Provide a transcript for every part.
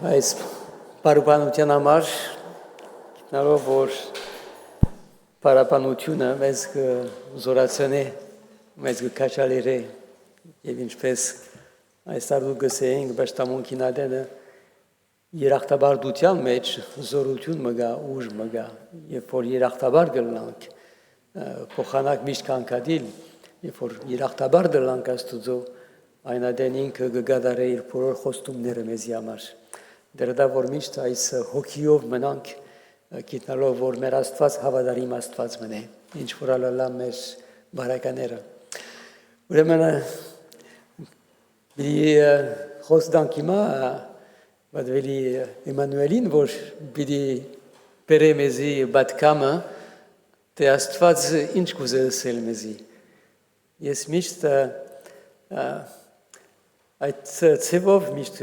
Այս բարոյականության համար գտնալով որ բարապանությունը մեզ զորացնի, մեզ կքաշալիրի եւ ինչպես այս արդու գսեինք բաշտամունքին ադենը երախտաբարդության մեջ զորություն մգա, ուժ մգա եւ որ երախտաբար գլանք փոխանակ միշտ կանգադիլ եւ որ երախտաբար դլանք աստուծո այն ադեն ինքը գգադարե իր բոլոր խոստումները մեզի համար դրդա որ միշտ այս հոգիով մնանք գիտնալով որ մեր Աստված հավատարիմ Աստված մնե ինչ որ ալալա մեր բարակաները ուրեմն մի խոստանք հիմա բադվելի Էմանուելին որ պիտի բերե մեզի բատկամը թե Աստված ինչ կուզել մեզի ես միշտ այդ ցևով միշտ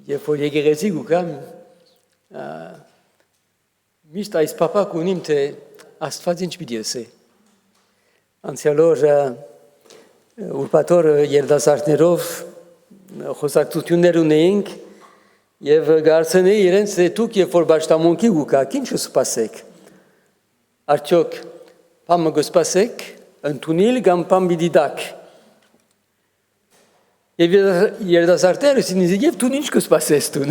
երբ որ եկեղեցի գուկամ միշտ այս պապակ ունիմ թե Աստված ինչ պիտի ասե անցյալոր ուրբաթօր երդասարտներով խոսակցություններ ունեինք եւ գարցնեի իրենց թե դուք երբ որ բաշտամունքի գուկաք ինչ սպասեք արդյոք բամը գսպասեք ընդունիլ կամ բամ պիտի դակ Եվ երդասարտները սինիզիկ և տուն ինչ կսպասես տուն։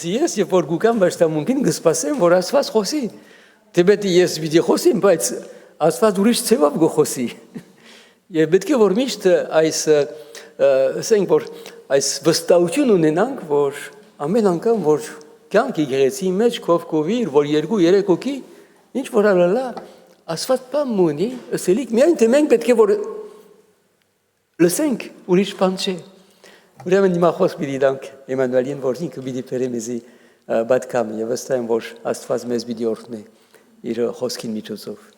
Ես և որ գուկան բաշտամունքին կսպասեմ, որ Աստված խոսի։ Դեպետ ես վիդի խոսիմ, բայց Աստված ուրիշ ծևավ գոխոսի։ Եվ պետք է որ միշտ այս, ասենք որ այս վստահություն ունենանք, որ ամեն անգամ, որ կյանք եկեղեցի մեջ քով կովիր, որ 2-3 հոգի, ինչ որ ալալա, Աստված բան մունի, ասելիք միայն թե մենք պետք է որ լսենք ուրիշ բան չէ։ Ուրեմն հիմա խոսք պիտի տանք Էմանուելին, որ ինքը պիտի բերե մեզի բատկամը եւ վստահ եմ, որ Աստված մեզ պիտի օրհնի իր խոսքին միջոցով։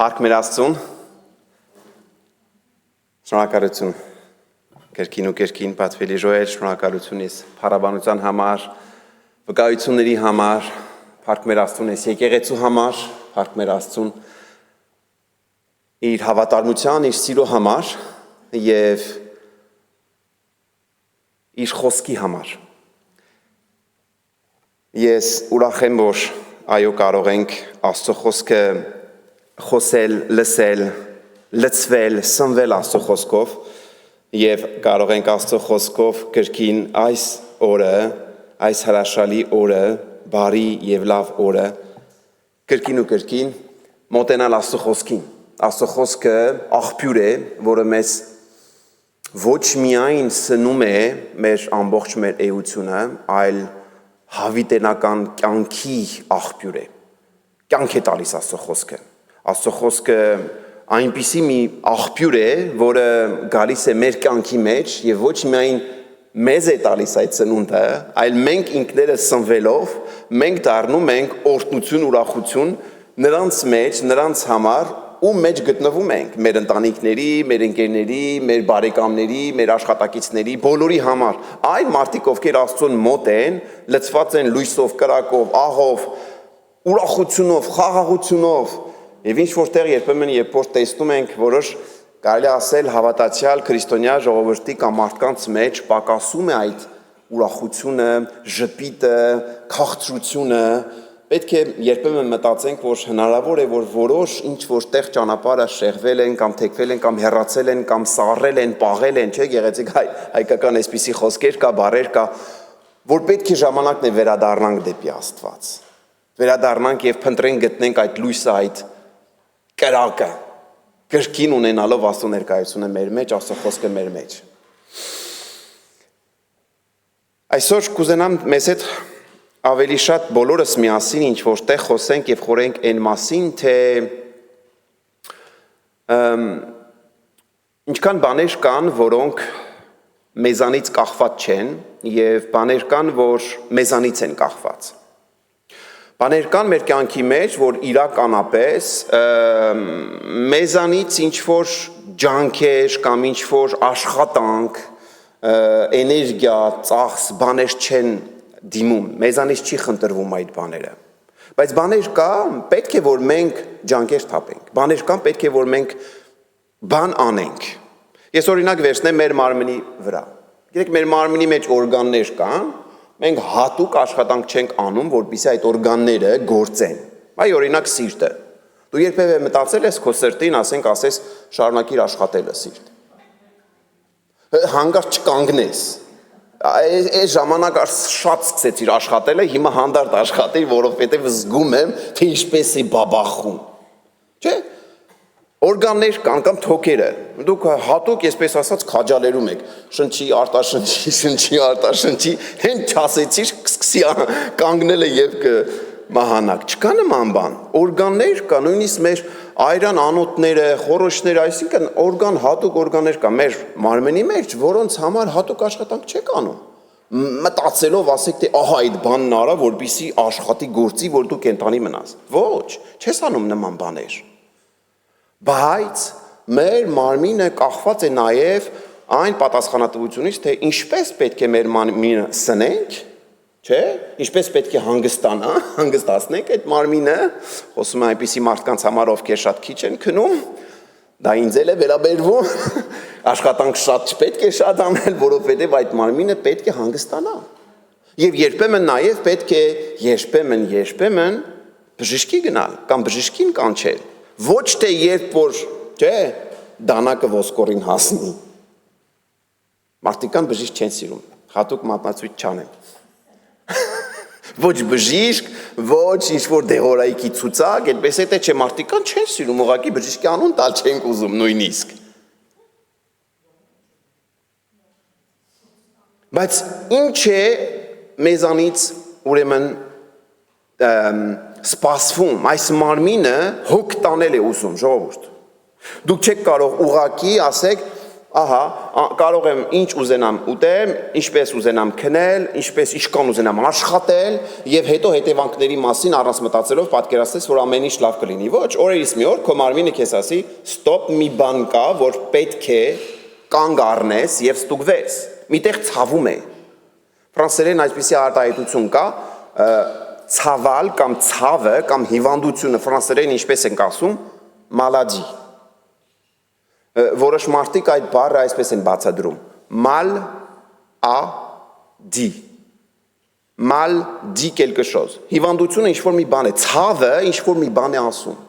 Փառք մեր Աստծուն, շնորհակալություն, կերկին ու կերկին պատվելի Ժոել, շնորհակալություն ես փառաբանության համար, վկայությունների համար, փառք մեր Աստծուն ես եկեղեցու համար, փառք մեր Աստծուն իր հավատարմության, իր սիրո համար եւ իր խոսքի համար։ Ես ուրախ եմ, որ այո կարող ենք Աստծո խոսքը խոսել, լսել, լծվել, սնվել Աստծո խոսքով եւ կարող ենք Աստծո խոսքով կրկին այս օրը, այս հրաշալի օրը, բարի եւ լավ օրը կրկին ու կրկին մոտենալ Աստծո խոսքին։ Աստծո խոսքը աղբյուր է, որը մեզ ոչ միայն սնում է մեր ամբողջ մեր էությունը, այլ հավիտենական կյանքի աղբյուր է։ Կյանք է տալիս Աստծո խոսքը։ Աստծո խոսքը այնպիսի մի աղբյուր է, որը գալիս է մեր կյանքի մեջ եւ ոչ միայն մեզ է տալիս այդ ծնունդը, այլ մենք ինքներս սնվելով մենք դառնում ենք օրհնություն, ուրախություն նրանց մեջ, նրանց համար, ում մեջ գտնվում ենք, մեր ընտանիքների, մեր ընկերների, մեր բարեկամների, մեր աշխատակիցների, բոլորի համար։ Այն մարդիկ, ովքեր Աստծուն մոտ են, լցված են լույսով, կրակով, աղով, ուրախությունով, խաղաղությունով Եվ ինչ որտեղ երբեմն երբ որ տեսնում ենք որոշ կարելի ասել հավատացյալ քրիստոնյա ժողովրդի կամ մարդկանց մեջ պակասում է այդ ուրախությունը, ժպիտը, քաղցրությունը, պետք է երբեմն մտածենք, որ հնարավոր է որ որոշ ինչ որտեղ ճանապարհը շեղվել են կամ թեքվել են կամ հեռացել են կամ սառել են, պաղել են, չէ՞, գեղեցիկ հայկական այսպիսի խոսքեր կա, բառեր կա, որ պետք է ժամանակն է վերադառնանք դեպի Աստված։ Վերադառնանք եւ փնտրենք գտնենք այդ լույսը, այդ կրակը կրկին ունենալով Աստծո ներկայությունը մեր մեջ, Աստծո խոսքը մեր մեջ։ Այսօր կուզենամ մեզ հետ ավելի շատ բոլորս միասին ինչ որտեղ խոսենք եւ խորենք այն մասին, թե ինչքան բաներ կան, որոնք մեզանից կախված չեն եւ բաներ կան, որ մեզանից են կախված։ Բաներ կան մեր կյանքի մեջ, որ իրականապես մեզանից ինչ-որ ջանքեր կամ ինչ-որ աշխատանք, էներգիա, ծախս, բաներ չեն դիմում, մեզանից չի խնդրվում այդ բաները։ Բայց բաներ կա, պետք է որ մենք ջանքեր թափենք, բաներ կան, պետք է որ մենք բան անենք։ Ես օրինակ վերցնեմ մեր մարմնի վրա։ Գիտեք, մեր մարմնի մեջ օրգաններ կան, մենք հատուկ աշխատանք չենք անում, որպեսզի այդ օրգանները գործեն։ Այ օրինակ սիրտը։ Դու երբևէ մտածել ես քո սրտին, ասես շարունակիր աշխատելը սիրտ։ Հանկարծ չկանգնես։ Այս ժամանակ շատ սկսեցիր աշխատելը, հիմա հանդարտ աշխատիր, որովհետև զգում եմ, թե ինչպես է բաբախում։ Չէ՞։ Օրգաններ կան կամ թոքերը, դուք հատուկ, այսպես ասած, քաջալերում եք, շնչի, արտաշնչի, հեն չասեցիր, սկսի կանգնելը եւ կմահանաք, չկա նման բան, օրգաններ կա, նույնիսկ մեր այրան անոթները, խորոշները, այսինքն հատուկ օրգաններ կա մեր մարմնի մեջ, որոնց համար հատուկ աշխատանք չեք անում, մտածելով ասեք, թե ահա այդ բանն արա, որպեսզի աշխատի գործի, որ դու կենտանի մնաս, ոչ, չես անում նման բաներ։ Բայց մեր մարմինը կախված է նաև այն պատասխանատվությունից, թե ինչպես պետք է մեր մարմինը սնենք, չէ, ինչպես պետք է հանգստացնենք այդ մարմինը, խոսում եմ այնպիսի մարդկանց համար, ովքեր շատ քիչ են քնում, դա ինձ էլ է վերաբերվում, աշխատանք շատ չպետք է շատ անել, որովհետև այդ մարմինը պետք է հանգստանա։ Եվ երբեմն նաև պետք է երբեմն բժշկի գնալ կամ բժշկին կանչել։ Ոչ թե երբ որ, չէ, դանակը ոսկորին հասնի։ Մարդիկան բժիշկ չեն սիրում, հատուկ մատնացույց չանեմ։ Ոչ բժիշկ, ոչ ինչ-որ դեղորայքի ցուցակ, այդպես է թե չէ, մարդիկան չեն սիրում, ուղղակի բժիշկի անուն տալ չենք ուզում նույնիսկ։ Բայց ինչ է մեզանից ուրեմն սպասվում, այս մարմինը հոգ տանել է ուզում, ժողովուրդ։ Դուք չեք կարող ուղղակի ասեք, ահա, կարող եմ ինչ ուզենամ ուտեմ, ինչպես ուզենամ քնել, ինչքան ուզենամ աշխատել եւ հետո հետևանքների մասին առանց մտածելով պատկերացնես, որ ամեն ինչ լավ կլինի։ Ոչ, օրերից մի օր քո մարմինը քեզ ասի, ստոպ, մի բան կա, որ պետք է կանգ առնես եւ ստուգվես։ Միտեղ ցավում է։ Ֆրանսերեն այսպիսի արտահայտություն կա, ցավալ կամ ցավը կամ հիվանդությունը ֆրանսերեն ինչպես ենք ասում, մալադի։ Որոշ մարդիկ այդ բառը այսպես են բացատրում, mal a di, mal di quelque chose, հիվանդությունը ինչ-որ մի բան է, ցավը ինչ-որ մի բան է ասում,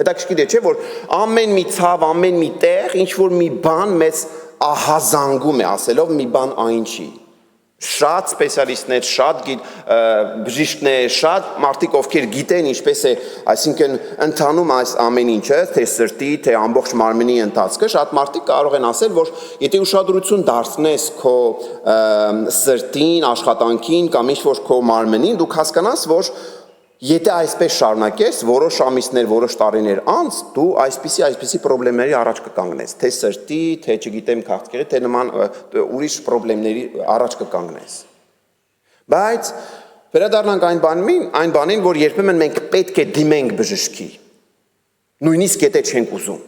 հետաքրքիր է չէ, որ ամեն մի ցավ, ամեն մի տեղ, ինչ-որ մի բան մեզ ահազանգում է ասելով մի բան այն չի, շատ սպեսիալիստներ, շատ բժիշկներ, շատ մարդիկ, ովքեր գիտեն ինչպես է, այսինքն ընթանում այս ամեն ինչը, թե սրտի, թե ամբողջ մարմնի ընթացքը, շատ մարդիկ կարող են ասել, որ եթե ուշադրություն դարձնես քո սրտին, աշխատանքին կամ ինչ-որ քո մարմնին, դուք հասկանաս, որ եթե այսպես շարունակես, որոշ ամիսներ, որոշ տարիներ անց, դու այսպիսի պրոբլեմների առաջ կկանգնես, թե սրտի, թե չգիտեմ քաղցկեղի, թե նման ուրիշ պրոբլեմների առաջ կկանգնես։ Բայց վերադառնանք այն բանին, որ երբեմն մենք պետք է դիմենք բժշկի, նույնիսկ եթե չենք ուզում։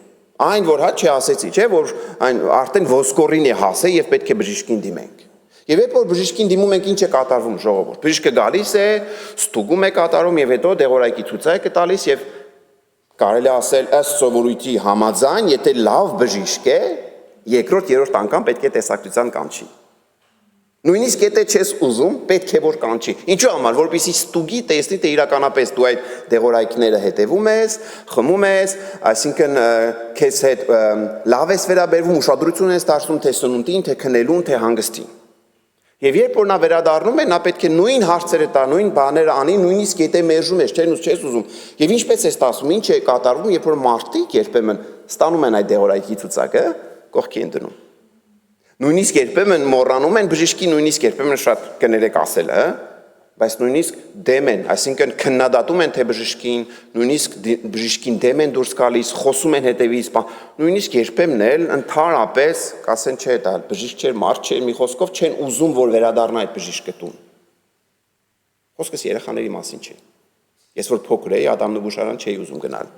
Այն, որ հա չասեցի, չէ, որ արդեն ոսկորին է հասել եւ պետք է բժշկին դիմենք։ Եվ երբ որ բժշկին դիմում ենք, ինչ է կատարվում, ժողովուրդ։ Բժիշկը գալիս է, ստուգում է կատարում եւ հետո դեղորայքի ցուցակ է տալիս եւ կարելի է ասել ըստ սովորույթի համաձայն, եթե լավ բժիշկ է, երկրորդ, երրորդ անգամ պետք է տեսակցության կանչի։ Նույնիսկ եթե չես ուզում, պետք է որ կանչի։ Ինչու համար, որպեսզի ստուգի, տեսնի, թե իրականապես դու այդ դեղորայքները հետևում ես, խմում ես, այսինքն քեզ հետ լավ ես վերաբերվում, ուշադրություն ես դարձնում թե սնունդին, թե քնելուն, թե հանգստին։ Եվ երբ որ նա վերադառնում է, նա պետք է նույն հարցերը տա, նույն բաները անի, նույնիսկ եթե մերժում ես, չես ուզում։ Եվ ինչպես է ստացվում, ինչ է կատարվում, երբ որ մարդիկ երբեմն ստանում են այդ դեղորայքի ցուցակը, կողքի են դնում։ Նույնիսկ երբեմն մոռանում են բժշկի, նույնիսկ երբեմն շատ կներեք ասելը, բայց նույնիսկ դեմ են, այսինքն քննադատում են թե բժշկին, նույնիսկ բժշկին դեմ են դուրս գալիս, խոսում են հետևից, նույնիսկ երբեմն էլ ընդհանրապես կասեն չէ, դա բժիշկ չէր, մարդ չէր, մի խոսքով չեն ուզում որ վերադառնա այդ բժիշկը տուն։ Խոսքս երեխաների մասին չէ։ Ես որ փոքր էի, Ադամնուբուշարան չէի ուզում գնալ։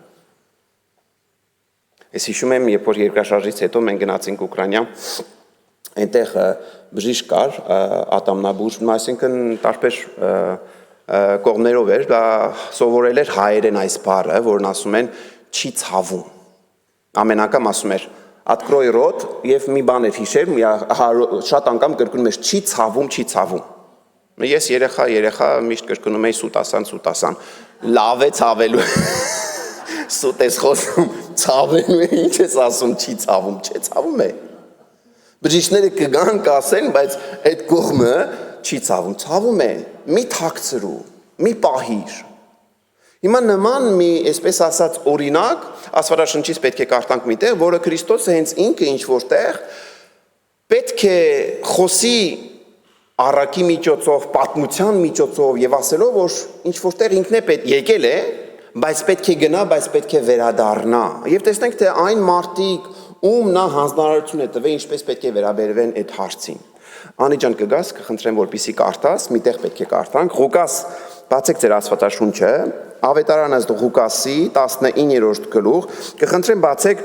Ես հիշում եմ, երբ որ երկրաշարժից հետո մենք գնացինք Ուկրաինա, այնտեղ բժիշկ կար, Ադամնաբուշ, այսինքն տարբեր կողմներով էր, դա սովորել էր հայերեն այս բառը, որն ասում են չի ցավում։ Ամեն անգամ ասում էր Открой рот եւ մի բան էր հիշեր, շատ անգամ կրկնում էր չի ցավում։ Ես երեխա միշտ կրկնում էի սուտասան, լավ է ցավելու։ Սուտ ես խոսում, ցավելու է, ինչ ես ասում, չի ցավում, չէ, ցավում է։ Բժիշկները կգան կասեն, բայց այդ կողմը չի ցավում է, մի թաքցրու, մի պահիր։ Հիմա նման մի, այսպես ասած, օրինակ, Աստվածաշնչից պետք է կարդանք մի տեղ, որը Քրիստոսը հենց ինքը ինչ որտեղ պետք է խոսի առակի միջոցով, պատմության միջոցով եւ ասելով, որ ինչ որտեղ ինքն է եկել է, բայց պետք է գնա, բայց պետք է վերադառնա։ Եվ տեսնենք, թե այն մարդիկ, ում նա հանձնարարություն է տվել, ինչպես պետք է վերաբերվեն այդ հարցին։ Անի ջան կգաս, կխնդրեմ, որպեսզի կարդաս, միտեղ պետք է կարդանք։ Ղուկաս, բացեք ձեր Աստվածաշունչը, Ավետարանը Ղուկասի 19-րդ գլուխ, կխնդրեմ բացեք,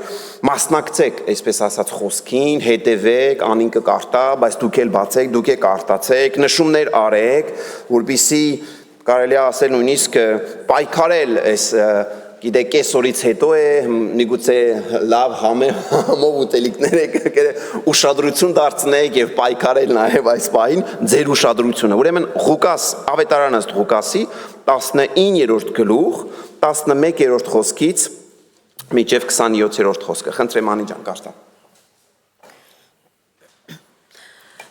մասնակցեք, այսպես ասած, խոսքին, հետևեք, Անին կկարտա, բայց դուք էլ բացեք, դուք եք արտացեք, նշումներ արեք, որպեսզի կարելի է ասել նույնիսկ պայքարել այս գիտեք, կեսօրից հետո է, միգուցե լավ համով ուտելիքներ եք ուշադրություն դարձնեք եւ պայքարել նաեւ այս պահին ձեր ուշադրությունը։ Ուրեմն Ղուկաս, Ավետարանը Ղուկասի 19-րդ գլուխ, 11-րդ խոսքից մինչև 27-րդ խոսքը։ Խնդրեմ Անի ջան, կարդա։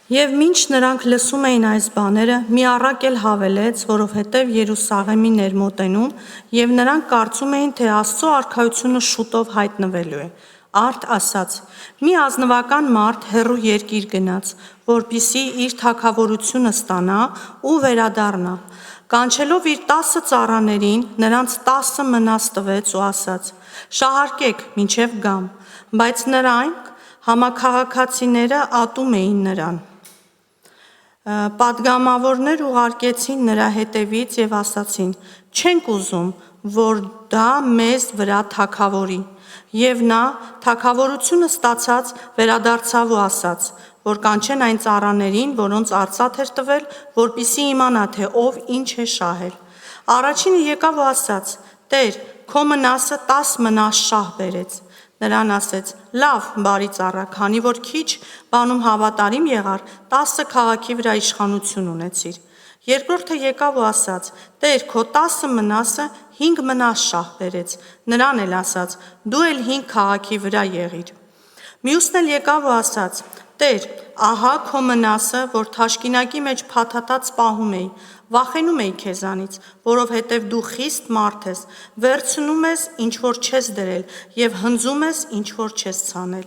Եվ մինչ նրանք լսում էին այս բաները, մի առակ էլ հավելեց, որովհետև Երուսաղեմին էր մոտենում, եւ նրանք կարծում էին, թե Աստծո արքայությունը շուտով հայտնվելու է։ Արդ ասաց. մի ազնվական մարդ հեռու երկիր գնաց, որպիսի իր թագավորությունը ստանա ու վերադառնա։ Կանչելով իր 10 ծառաներին, նրանց 10 մնաս տվեց ու ասաց. շահարկեք, մինչև գամ, բայց նրանք համաքաղաքացիները ատում էին նրան։ Պատգամավորներ ուղարկեցին նրա հետևից եւ ասացին. չենք ուզում, որ դա մեզ վրա թագավորի։ Եվ նա թագավորությունը ստացած վերադարձավ ու ասաց, որ կանչեն այն ծառաներին, որոնց արծաթ էր տվել, որպիսի իմանա, թե ով ինչ է շահել։ Առաջինը եկավ ու ասաց. Տեր, քո մնասը 10 մնաս շահ բերեց։ Նրան ասեց. լավ, բարի ծառա, քանի որ քիչ բանում հավատարիմ եղար, 10 քաղաքի վրա իշխանություն ունեցիր։ Երկրորդը եկավ ու ասաց. Տեր, քո 10 մնասը 5 մնաս շահ բերեց։ Նրան էլ ասաց. դու էլ 5 քաղաքի վրա եղիր։ Մյուսն էլ եկավ ու ասաց. Տեր, ահա քո մնասը, որ թաշկինակի մեջ փաթաթած պահում էի, վախենում էի քեզանից, որովհետև դու խիստ մարդ ես, վերցնում ես, ինչ որ չես դրել, եւ հնձում ես, ինչ որ չես ցանել։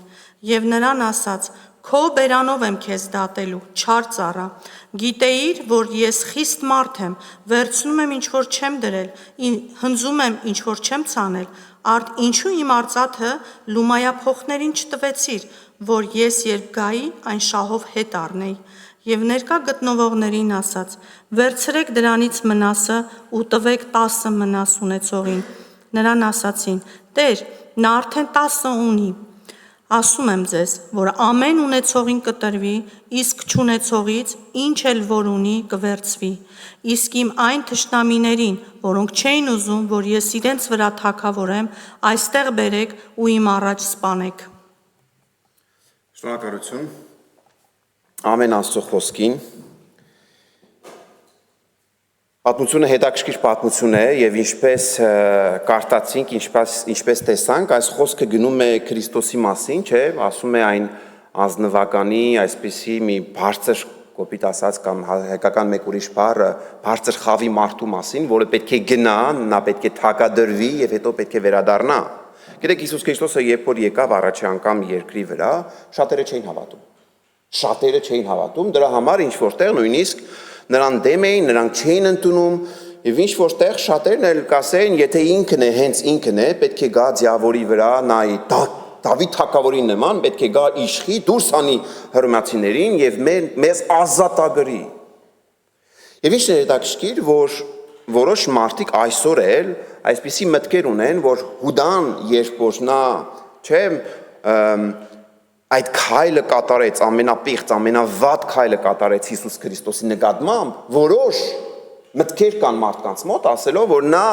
Եվ նրան ասաց. քո բերանով եմ քեզ դատելու, չար ծառա։ Գիտեիր, որ ես խիստ մարդ եմ, վերցնում եմ, ինչ որ չեմ դրել, հնձում եմ, ինչ որ չեմ ցանել, արդ ինչու իմ արծաթը լումայափոխներին չտվեցիր, որ ես երբ գայի, այն շահով հետ առնեի։ Եվ ներկա գտնվողներին ասաց. վերցրեք դրանից մնասը ու տվեք 10 մնաս ունեցողին։ Նրան ասացին. Տեր, նա արդեն 10 ունի։ Ասում եմ ձեզ, որ ամեն ունեցողին կտրվի, իսկ չունեցողից ինչ էլ որ ունի կվերցվի։ Իսկ իմ այն թշնամիներին, որոնք չէին ուզում, որ ես իրենց վրա թագավորեմ, այստեղ բերեք ու իմ առաջ սպանեք։ Շնորհակալություն։ Ամեն Աստծո խոսքին։ Պատմությունը հետաքրքիր պատմություն է եւ ինչպես կարդացինք, ինչպես տեսանք, այս խոսքը գնում է Քրիստոսի մասին, չէ՞, ասում է այն ազնվականի, այսպիսի մի բարձր, կոպիտ ասած կամ հայկական մեկ ուրիշ բառը, բարձր խավի մարդու մասին, որը պետք է գնա, նա պետք է թագադրվի եւ հետո պետք է վերադառնա։ Գիտեք, Հիսուս Քրիստոսը երբ որ եկավ առաջի անգամ երկրի վրա, շատերը չէին հավատում, դրա համար ինչ որտեղ նույնիսկ նրան դեմ էին, նրանք չէին ընդունում եւ ինչ որտեղ շատերն էլ կասեին, եթե ինքն է, հենց ինքն է, պետք է գա ձիավորի վրա, նայի Դավիթ թագավորի նման, պետք է գա իշխի, դուրս անի հռոմեացիներին եւ մեզ ազատագրի։ Եվ ինչ է հետաքրքիր, որ որոշ մարդիկ այսօր էլ այսպիսի մտքեր ունեն, որ Հուդան երբ որ նա, չէ, այդ քայլը կատարեց, ամենապիղծ, ամենավատ քայլը կատարեց Հիսուս Քրիստոսի նկատմամբ, որոշ մտքեր կան մարդկանց մոտ, ասելով, որ նա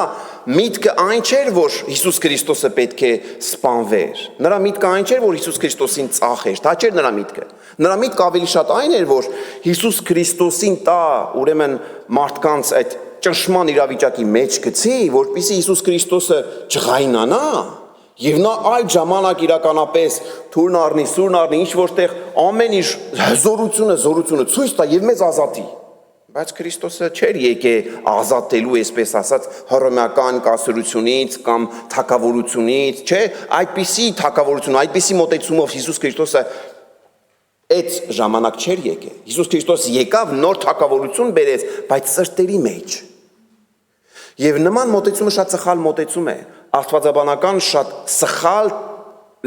միտքը այն չէր, որ Հիսուս Քրիստոսը պետք է սպանվեր։ Նրա միտքը այն չէր, որ Հիսուս Քրիստոսին ծախեր, դա չէր նրա միտքը։ Նրա միտքը ավելի շատ այն էր, որ Հիսուս Քրիստոսին տա, ուրեմն մարդկանց այդ ճնշման իրավիճակի մեջ գցի, որպեսզի Հիսուս Քրիստոսը ջղայնանա, եւ նա այդ ժամանակ իրականապես թուրն առնի, սուրն առնի, ինչ որտեղ ամեն ինչ զորությունը ցույց տա եւ մեզ ազատի։ Բայց Քրիստոսը չէր եկե ազատելու, այսպես ասած, հռոմեական կասրությունից կամ թագավորությունից, չէ, այդպիսի թագավորություն, այդպիսի մոտեցումով Հիսուս Քրիստոսը այդ ժամանակ չէր եկե։ Հիսուս Քրիստոս եկավ նոր թագավորություն բերեց, բայց սրտերի մեջ։ Եվ նման մոտեցումը շատ սխալ մոտեցում է, աստվածաբանական շատ սխալ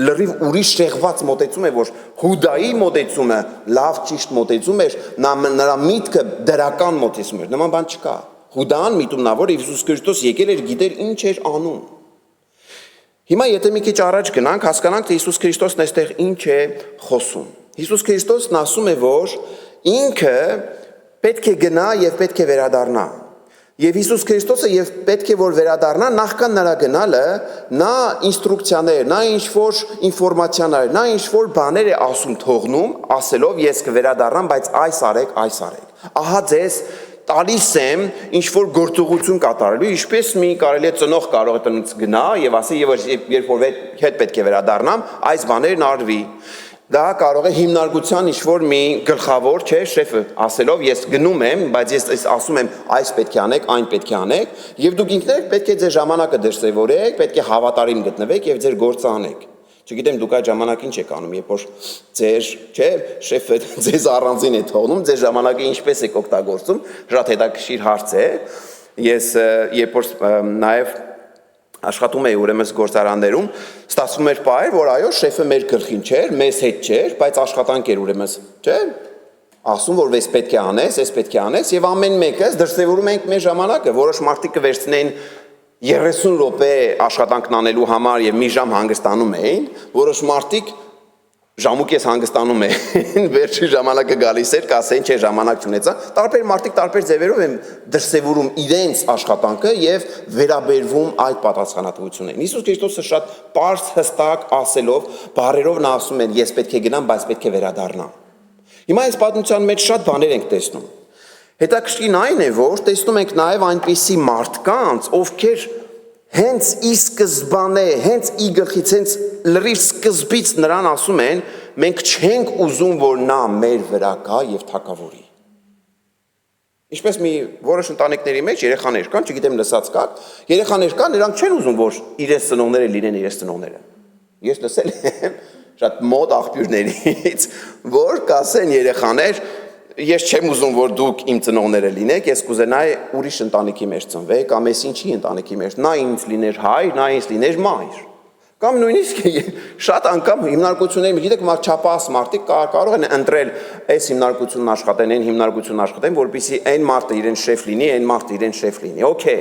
լրիվ ուրիշ շեղված մոտեցում է, որ Հուդայի մոտեցումը լավ ճիշտ մոտեցում էր, նրա միտքը դրական մոտեցում էր, նման բան չկա։ Հուդան միտումնավոր Հիսուս Քրիստոս եկել էր, գիտեր ինչ էր անում։ Հիմա եթե մի քիչ առաջ գնանք, հասկանանք, թե Հիսուս Քրիստոսն այստեղ ինչ է խոսում։ Հիսուս Քրիստոսն ասում է, որ ինքը պետք է գնա եւ պետք է վերադառնա։ Եվ Հիսուս Քրիստոսը եւ պետք է որ վերադառնա, նախքան նրա գնալը, նա ինստրուկցիաներ, նա ինչ-որ ինֆորմացիաներ, նա ինչ-որ բաներ է ասում թողնում, ասելով ես կվերադառնամ, բայց այս արեք, այս արեք։ Ահա ձեզ տալիս եմ ինչ-որ գործողություն կատարելու, ինչպես մի կարելի է ծնող կարող է տնից գնա եւ ասի երբ որ հետ պետք է վերադառնամ, այս բաներն արվի։ Դա կարող է հիմնարկության ինչ-որ մի գլխավոր, չէ, շեֆը ասելով ես գնում եմ, բայց ես ասում եմ այս պետք է անեք, այն պետք է անեք, եւ դուք ինքներդ պետք է ձեր ժամանակը դրսևորեք, պետք է հավատարիմ գտնվեք եւ ձեր գործը անեք։ Չգիտեմ դուք այդ ժամանակին չեք անում, երբ որ ձեր, չէ, շեֆը ձեզ առանձին է թողնում, ձեր ժամանակը ինչպես եք օգտագործում, շատ հետաքրքիր հարց է։ Ես երբ որ նաեւ աշխատում էի ուրեմն գործարաններում, ստացվում էր պահեր, որ այո, շեֆը մեր գլխին չէր, մեզ հետ չէր, բայց աշխատանք էր ուրեմն, չէ՞։ Ասում որ ես պետք է անես, ես պետք է անես եւ ամեն մեկը դրսեւորում ենք մեր ժամանակը, որոշ մարդիկ կվերցնեն 30 րոպե աշխատանքն անելու համար եւ մի ժամ հանգստանում էին, որոշ մարդիկ ժամուկես հանգստանում են, վերջի ժամանակը գալիս էր, կասեն, չէ, ժամանակ չունեցա, տարբեր մարդիկ տարբեր ձևերով են դրսևորում իրենց աշխատանքը եւ վերաբերվում այդ պատասխանատվություններին։ Հիսուս Քրիստոսը շատ պարզ հստակ ասելով, բառերով նա ասում է, ես պետք է գնամ, բայց պետք է վերադառնամ։ Հիմա այս պատմության մեջ շատ բաներ ենք տեսնում։ Հետաքրքիրն այն է, որ տեսնում ենք նաեւ այնպիսի մարդկանց, ովքեր հենց ի սկզբանե, հենց ի գլխից, հենց լրիվ սկզբից նրան ասում են, մենք չենք ուզում, որ նա մեր վրա գա եւ թագավորի։ Ինչպես մի որոշ ընտանիքների մեջ երեխաներ կան, չգիտեմ լսած կաք, երեխաներ կան, նրանք չեն ուզում, որ իրենց ծնողները լինեն իրենց ծնողները։ Ես լսել եմ շատ մոտ աղբյուրներից, որ կասեն երեխաներ, ես չեմ ուզում, որ դուք իմ ծնողները լինեք, ես կուզենայի ուրիշ ընտանիքի մեջ ծնվեք, կամ ես ինչի ընտանիքի մեջ, նա ինձ լիներ հայր, նա ինձ լիներ մայր։ Կամ նույնիսկ շատ անգամ հիմնարկությունների, գիտեք, չափահաս մարդիկ կարող են ընտրել այս հիմնարկությունն աշխատեն, այն հիմնարկությունն աշխատեն, որպեսզի այն մարդը իրեն շեֆ լինի, այն մարդը իրեն շեֆ լինի։ Okay։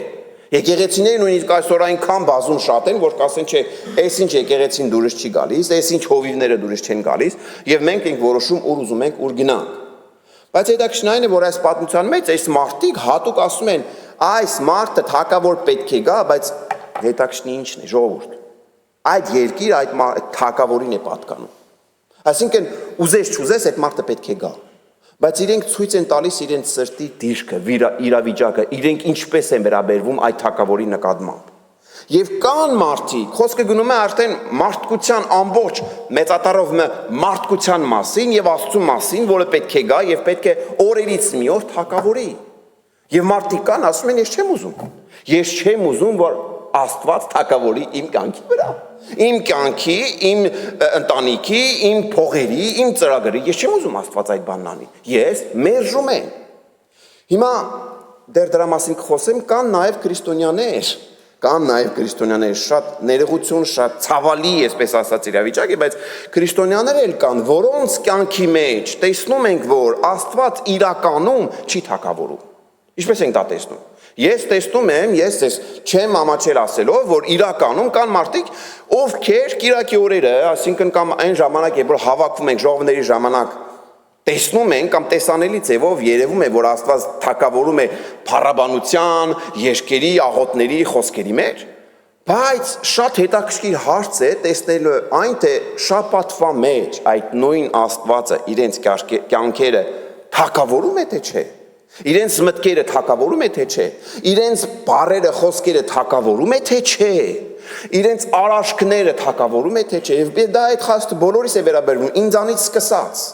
Եկեղեցիները նույնիսկ այսօր այնքան բազում շատ են, որ կասեն, չէ, այս ինչ եկեղեցին դուրս չի գալիս, այս ինչ հովիվները դուրս չեն գալիս, եւ մենք ենք որոշում ուր ուզում ենք ուր գնանք։ Բայց հետաքրքիրն այն է, որ այս պատմության մեջ այս մարդիկ հատուկ ասում են, այս մարդը թագավոր պետք է գա, բայց հետաքրքիրն ինչն է, ժողովուրդ։ Այդ երկիր այդ թագավորին է պատկանում։ Այսինքն ուզես չուզես այդ մարդը պետք է գա։ Բայց իրենք ցույց են տալիս իրենց սրտի դիրքը, իրավիճակը, իրենք ինչպես են վերաբերվում այդ թագավորի նկատմամբ։ Եվ կան մարդիկ, խոսքը գնում է արդեն մարդկության ամբողջ մեծատառով մարդկության մասին եւ Աստծո մասին, որը պետք է գա եւ պետք է օրերից մի օր թագավորի։ Եվ մարդիկ կան, ասում են, ես չեմ ուզում։ Ես չեմ ուզում, որ Աստված թագավորի իմ կյանքի վրա։ Իմ կյանքի, իմ ընտանիքի, իմ փողերի, իմ ծրագրի, ես չեմ ուզում Աստված այդ բանն անի։ Ես մերժում եմ։ Հիմա դեռ դրա մասին կխոսեմ, կան նաև քրիստոնյաներ, շատ ներողություն, շատ ցավալի, այսպես ասած իրավիճակ է, բայց քրիստոնյաներ էլ կան, որոնց կյանքի մեջ տեսնում ենք, որ Աստված իրականում չի թագավորում։ Ինչպես ենք դա տեսնում։ Ես տեսնում եմ, ես չեմ ամաչել ասելով, որ իրականում կան մարդիկ, ովքեր կիրակի օրերը, այսինքն կամ այն ժամանակ, երբ որ հավաքվում ենք ժողովների ժամանակ, տեսնում ենք կամ տեսանելի ձևով երևում է, որ Աստված թագավորում է փառաբանության, երգերի, աղոթների, խոսքերի մեջ, բայց շատ հետաքրքիր հարց է տեսնելու այն, թե շաբաթվա մեջ այդ նույն Աստվածը իրենց կյանքերը թագավորում է թե չէ։ Իրենց մտքերը թագավորում է թե չէ, իրենց բառերը, խոսքերը թագավորում է թե չէ, իրենց արարքները թագավորում է թե չէ, եւ դա այդ խաստը բոլորիս է վերաբերվում, ինձանից սկսած։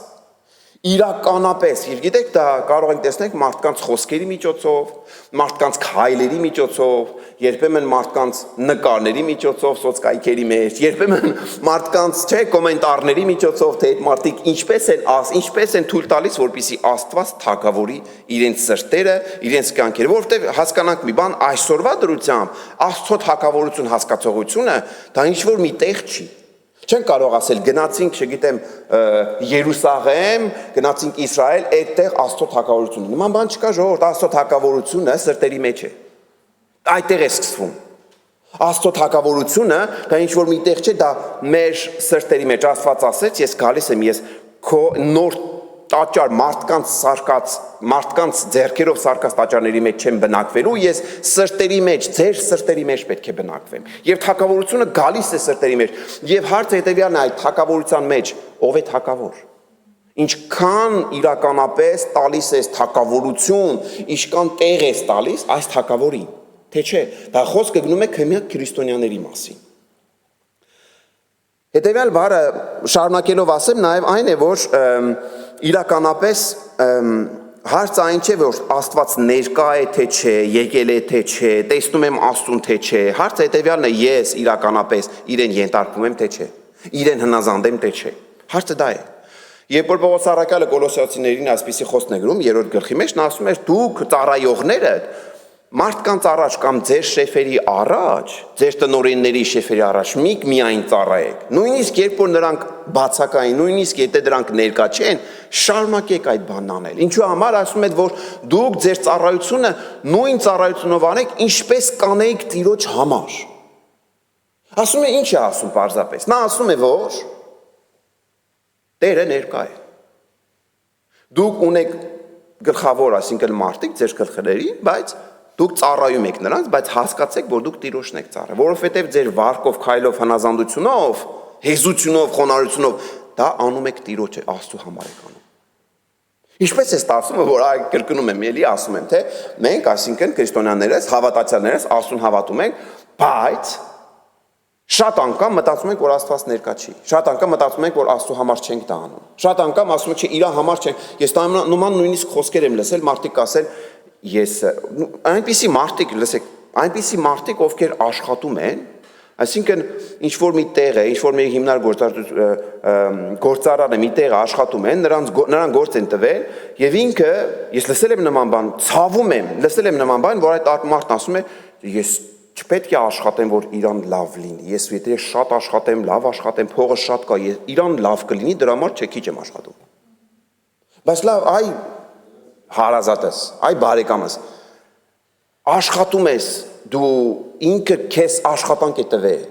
Իրականապես, գիտեք, դա կարող ենք տեսնել մարդկանց խոսքերի միջոցով, մարդկանց քայլերի միջոցով, երբեմն մարդկանց նկարների միջոցով սոցկայքերի մեջ, երբեմն մարդկանց, չէ, կոմենտարների միջոցով, թե այդ մարդիկ ինչպես են թույլ տալիս, որպեսզի Աստված թագավորի իրենց սրտերը, իրենց կյանքերը, որովհետև հասկանանք մի բան, այսօրվա դրությամբ Աստծո թագավորություն հասկացողությունը դա ինչ որ մի տեղ չի։ Չեն կարող ասել գնացինք, չգիտեմ, Երուսաղեմ, գնացինք Իսրայել, այդտեղ Աստծո թագավորությունը։ Նման բան չկա, ժողովուրդ, Աստծո թագավորությունը սրտերի մեջ է։ Այդտեղ է սկսվում։ Աստծո թագավորությունը դա ինչ որ մի տեղ չէ, դա մեր սրտերի մեջ։ Աստված ասեց, ես գալիս եմ, ես քո նոր տաճար մարդկանց ձեռքերով սարքած տաճարների մեջ չեմ բնակվելու, ես սրտերի մեջ, ձեր սրտերի մեջ պետք է բնակվեմ։ Եվ թագավորությունը գալիս է սրտերի մեջ։ Եվ հարցը հետևյալն է, այդ թագավորության մեջ ով է թագավոր։ Ինչքան իրականապես տալիս ես թագավորություն, ինչքան տեղ ես տալիս այս թագավորին, թե չէ։ Դա խոսքը գնում է քրիստոնյաների մասին։ Հետևյալ բառը շարունակելով ասեմ նաև այն է, որ իրականապես հարցը այն չէ, որ Աստված ներկա է թե չէ, եկել է թե չէ, տեսնում եմ Աստծուն թե չէ, հարցը հետևյալն է, ես իրականապես իրեն ենթարկվում եմ թե չէ, իրեն հնազանդեմ թե չէ, հարցը դա է։ Երբ որ Պողոս առաքյալը Կոլոսացիներին այսպիսի խոսքն է գրում, 3-րդ գլխի մեջ, նա ասում է, դուք ծառայողները մարդկանց առաջ կամ ձեր շեֆերի առաջ, ձեր տնօրենների շեֆերի առաջ միայն ծառայեք։ Նույնիսկ երբ որ նրանք բացակային, նույնիսկ եթե դրանք ներկա չեն, շարունակեք այդ բանն անել։ Ինչու համար ասում եք, որ դուք ձեր ծառայությունը նույն ծառայությունով անեք, ինչպես կանեիք Տիրոջ համար։ Ասում է ինչ է ասում պարզապես։ Նա ասում է, որ Տերը ներկա է։ Դուք ունեք գլխավոր, այսինքն մարդիկ ձեր գլխների, բայց դուք ծառայում եք նրանց, բայց հասկացեք, որ դուք Տիրոջն եք ծառայում, որովհետև ձեր վարկով, քայլով, հնազանդությունով, հեզությունով, խոնարհությունով դա անում եք Տիրոջ Աստծո համար եք անում։ Ինչպես է ստացվում, որ կրկնում եմ, էլի ասում եմ, թե մենք, այսինքն քրիստոնյաներս, հավատացյալներս Աստծուն հավատում ենք, բայց շատ անգամ մտածում ենք, որ Աստված ներկա չի։ Շատ անգամ մտածում ենք, որ Աստծո համար չենք դա անում։ Շատ անգամ ասում ենք, չէ, իր համար չենք։ Ես նման նույնիսկ խոսքեր եմ լսել, մարդիկ ասել, ես այնպիսի մարդիկ, լսեք, այնպիսի մարդիկ, ովքեր աշխատում են, այսինքն ինչ որ մի տեղ է, ինչ որ մի հիմնար գործարանը մի տեղ աշխատում են, նրան գործ են տվել, եւ ինքը, ես լսել եմ նման բան, ցավում եմ, լսել եմ նման բան, որ այդ մարդն ասում է, ես չպետք է աշխատեմ, որ իրան լավ լինի։ Ես եթե շատ աշխատեմ, լավ աշխատեմ, փողը շատ կա, իրան լավ կլինի, դրա համար չէ քիչ եմ աշխատում։ Բայց լավ, այ հարազատս, այ բարեկամս, աշխատում ես, դու ինքը քեզ աշխատանք է տվել,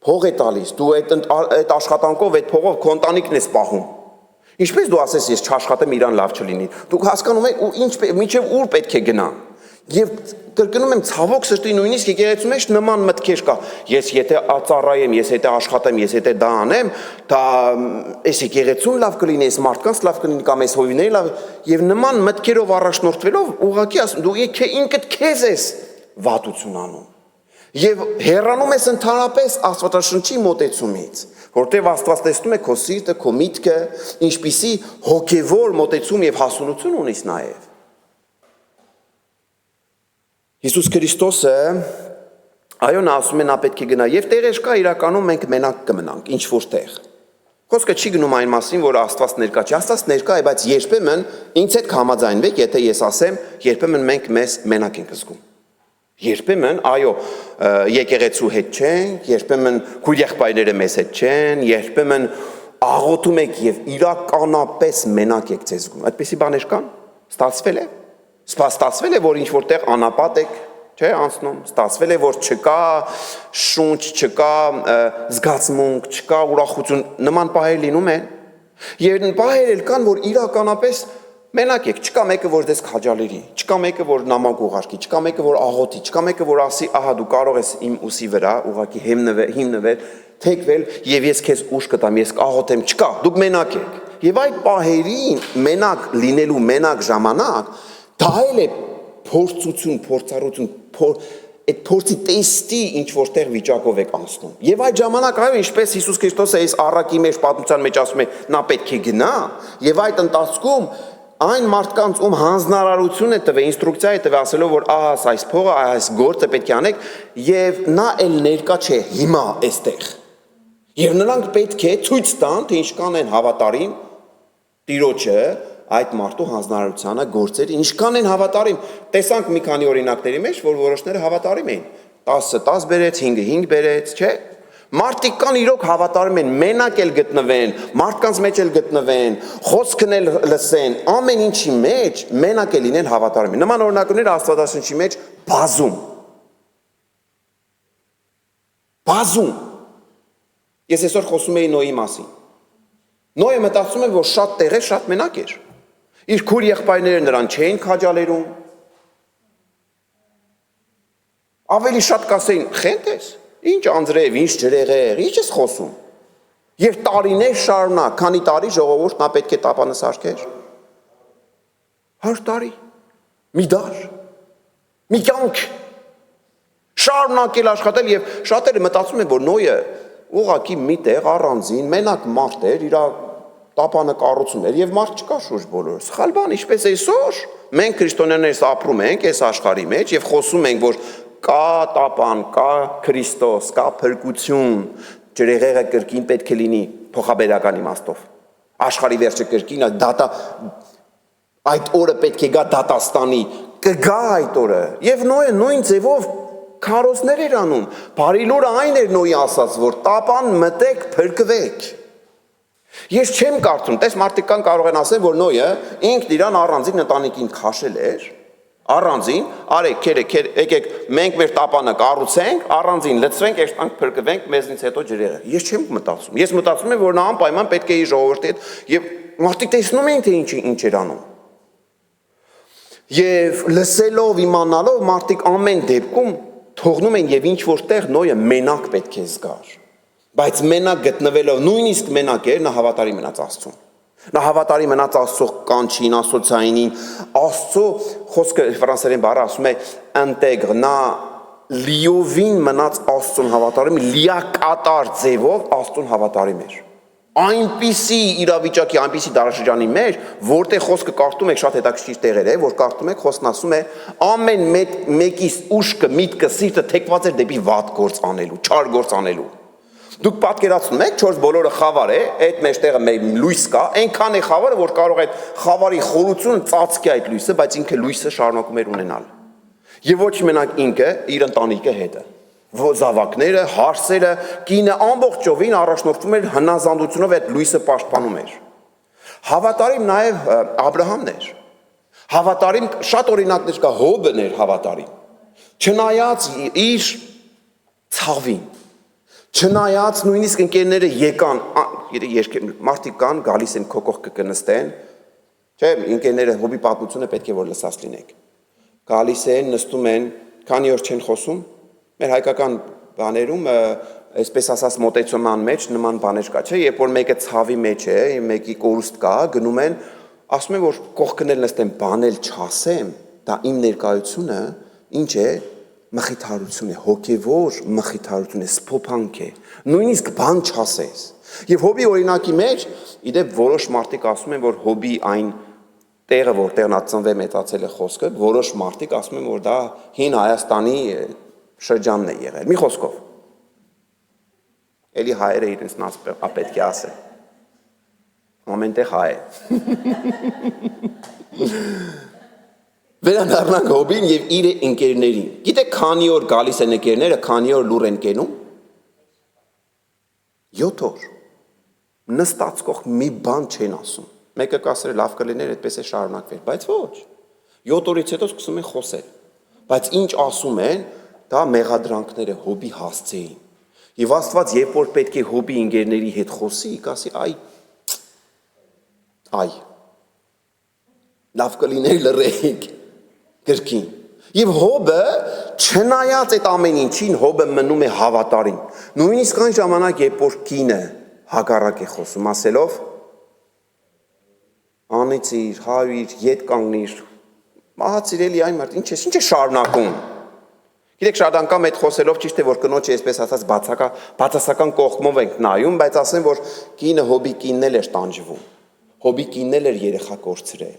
փող է տալիս, դու այդ աշխատանքով, այդ փողով քո ընտանիքն ես պահում։ Ինչպես դու ասես, ես չաշխատեմ, իրան լավ չլինի։ Դուք հասկանում եք, ու մինչև ուր պետք է գնա։ Եվ կրկնում եմ, ցավոք սրտի նույնիսկ եկեղեցու մեջ նման մտքեր կա։ Ես եթե ծառայեմ, ես եթե աշխատեմ, ես եթե դա անեմ, դա այս եկեղեցուն լավ կլինի, այս մարդկանց լավ կլինի կամ այս հովիների լավ, եւ նման մտքերով առաջնորդվելով ուղղակի ասում, դու ինքդ քեզ ես վատություն անում։ Եվ հեռանում ես ընդհանրապես Աստվածաշնչի մոտեցումից, որտեղ Աստված տեսնում է քո սիրտը, քո միտքը, ինչպիսի հոգեվոր մոտեցում եւ հասունություն ունես նաեւ։ Հիսուս Քրիստոսը, այո, նա ասում է, նա պետք է գնա, եւ տեղեր կա իրականում մենք մենակ կմնանք, ինչ որ տեղ։ Խոսքը չի գնում այն մասին, որ Աստված ներկա չի, Աստված ներկա է, բայց երբեմն ինձ հետ կհամաձայնվեք, եթե ես ասեմ, երբեմն մենք մեզ մենակ ենք զգում։ Երբեմն, այո, եկեղեցու հետ չենք, երբեմն քույր եղբայրները մեզ հետ չեն, երբեմն աղոթում եք եւ իրականապես մենակ եք ձեզ զգում։ Այդպիսի բաներ կան։ Ստացվել է։ Սա ստացվել է, որ ինչ որտեղ անապատ եք, չէ, անցնում, ստացվել է, որ չկա շունչ, չկա զգացմունք, չկա ուրախություն, նման պահեր լինում են։ Եվ պահեր էլ կան, որ իրականապես մենակ եք, չկա մեկը, որ դες քաջալերի, չկա մեկը, որ նամակ ուղարկի, չկա մեկը, որ աղոթի, չկա մեկը, որ ասի, ահա դու կարող ես իմ ուսի վրա ուղղակի հիմնվել, թեքվել եւ ես քեզ ուժ կտամ, ես կաղոթեմ, չկա, դուք մենակ եք։ Եվ այդ պահերին մենակ լինելու մենակ ժամանակ դա էլ է փորձություն, փորձառություն, այդ փորձի տեստի ինչ որտեղ վիճակով եք անցնում։ Եվ այդ ժամանակ այո, ինչպես Հիսուս Քրիստոսը այս առակի մեջ պատմության մեջ ասում է, նա պետք է գնա, եւ այդ ընթացքում այն մարդկանց ում հանձնարարություն է տվել, ինստրուկցիա է տվել ասելով, որ ահա այս փողը, այս գործը պետք է անեք, եւ նա էլ ներկա չէ հիմա այստեղ։ Եվ նրանք պետք է ցույց տան, թե ինչքան են հավատարիմ Տիրոջը այդ մարդու հանձնարարությանը գործերի, ինչքան են հավատարիմ։ Տեսանք մի քանի օրինակների մեջ, որ որոշները հավատարիմ էին։ 10-ը 10 բերեց, 5-ը 5 բերեց, չէ՞։ Մարդիկ կան իրոք հավատարիմ են, մենակ էլ գտնվեն, մարդկանց մեջ էլ գտնվեն, խոսքն էլ լսեն, ամեն ինչի մեջ մենակ էլ լինեն հավատարիմ։ Նման օրինակներ Աստվածաշնչի մեջ բազում։ Ես այսօր խոսում էի Նոյի մասին։ Նոյը մտածում է, որ շատ տեղ է, շատ մենակ էր։ Իր քույր եղբայրները նրան չէին քաջալերում։ Ավելի շատ կասեին, խենթ ես, ինչ անձրև, ինչ ջրեղեղ, ինչ ես խոսում։ Եվ տարիներ շարունակ, քանի տարի ժողովուրդ նա պետք է տապանը սարքեր։ 100 տարի, մի դար, մի կյանք, շարունակել աշխատել եւ շատերը մտածում են, որ Նոյը ուղղակի մի տեղ առանձին մենակ մարդ էր, իր տապանը կառուցում էր եւ մարդ չկա շուրջ բոլոր։ Սխալ բան, ինչպես այսօր մենք քրիստոնյաներս ապրում ենք այս աշխարհի մեջ եւ խոսում ենք, որ կա տապան, կա Քրիստոս, կա փրկություն, ջրեղեղը կրկին պետք է լինի փոխաբերական իմաստով։ Աշխարհի վերջը կրկին դատա այդ օրը պետք է գա դատաստանի, կգա այդ օրը։ Եվ Նոյը նույն ձևով քարոզներ էր անում։ Բարի լուրը այն էր Նոյի ասած, որ տապան մտեք, փրկվեք։ Ես չեմ կարծում, տես մարդիկ կան կարող են ասել, որ Նոյը ինքն իրան առանձին ընտանիքին քաշել էր, առանձին, արեք, եկեք, մենք մեր տապանը կառուցենք, առանձին լցվենք, երբանք փրկվենք, մեզնից հետո ջրեղը։ Ես չեմ մտածում։ Ես մտածում եմ, որ նա անպայման պետք է իր ժողովրդի հետ եւ մարդիկ տեսնում էին, թե ինչ էր անում։ Եվ լսելով, իմանալով մարդիկ ամեն դեպքում թողնում են եւ ինչ որտեղ Նոյը մենակ պետք է զգար։ Բայց մենակ գտնվելով, նույնիսկ մենակ էր, նա հավատարի մնաց Աստծուն։ Նա հավատարի մնաց Աստծո կանչին, Աստծոյինին, Աստծո խոսքը ֆրանսերեն բառը ասում է ինտեգր, նա լիովին մնաց Աստծուն հավատարիմ, լիակատար ձևով Աստծուն հավատարիմ էր։ Այնպիսի իրավիճակի, այնպիսի դարաշրջանի մեջ, որտեղ խոսքը կարդում եք շատ հետաքրքիր տեղեր է, որ կարդում եք խոսքն ասում է ամեն մեկի ուշքը, միտքը, սիրտը թեքված էր դեպի վատ գործ անելու, չար գործ անելու։ Դուք պատկերացնում եք, 4 բոլորը խավար է, այդ մեջտեղը մեր լույս կա, այնքան է խավարը, որ կարող է խավարի խորությունը ծածկի այդ լույսը, բայց ինքը լույսը շարունակում էր ունենալ։ Եվ ոչ մենակ ինքը, իր ընտանիքը հետը։ Զավակները, հարսերը, կինը ամբողջովին առաջնորդվում էր հնազանդությունով այդ լույսը պաշտպանում էր։ Հավատարիմ նաև Աբրահամն էր։ Հավատարիմ շատ օրինակներ կա, Հոբն էր հավատարիմ։ Չնայած իր ցավին, չնայած նույնիսկ ընկերները եկան, մարդիկ կան, գալիս են քո կողքը կնստեն, չէ, ընկերները Հոբի պատմությունը պետք է որ լսած լինեք։ Գալիս են, նստում են, քանի օր չեն խոսում, մեր հայկական բաներում, այսպես ասած մոտեցման մեջ նման բաներ կա, չէ, երբ որ մեկը ցավի մեջ է, մեկի կորուստ կա, գնում են, ասում են, որ կողքնել նստեմ, բանել չասեմ, դա իմ ներկայությունը ինչ է, մխիթարություն է, հոգևոր մխիթարություն է, սփոփանք է, նույնիսկ բան չասես։ Եվ Հոբի օրինակի մեջ, իդեպ որոշ մարդիկ ասում են, որ Հոբի այն տեղը, որտեղ նա ծնվել մեծացել է խոսքը, որոշ մարդիկ ասում են, որ դա հին Հայաստանի շրջանն է եղել։ Մի խոսքով։ Էլի հայերը իրենց նած պետք է ասեն։ Ամենտեղ հայ է։ Վերադառնանք Հոբին եւ իր ընկերներին։ Գիտեք քանի օր գալիս են ընկերները, քանի օր լուր են կենում։ 7 օր։ Նստած կողք մի բան չեն ասում։ Մեկը կասել լավ կլիներ, այդպես է շարունակվել, բայց ոչ։ 7 օրից հետո սկսում են խոսել։ Բայց ինչ ասում են, դա մեղադրանքները Հոբի հասցեին։ Եվ Աստված, երբ որ պետք է Հոբի ընկերների հետ խոսի, կասի, այ, լավ կլիներ լռեիք գրքին։ Եվ Հոբը, չնայած այդ ամեն ինչին, Հոբը մնում է հավատարիմ։ Նույնիսկ այն ժամանակ, երբ որ կինը հակառակ է խոսում, ասելով, անիծիր, հավիր, ետ կանգնիր, մահացիր էլի այն մարդ, ինչ է շարունակում։ Գիտեք, շատ անգամ այդ խոսելով ճիշտ է, որ կնոջը այսպես ասած բացասական կողմով ենք նայում, բայց ասեմ, որ կինը Հոբի կինն էլ էր տանջվում։ Հոբի կինն էլ էր երեխա կորցրել։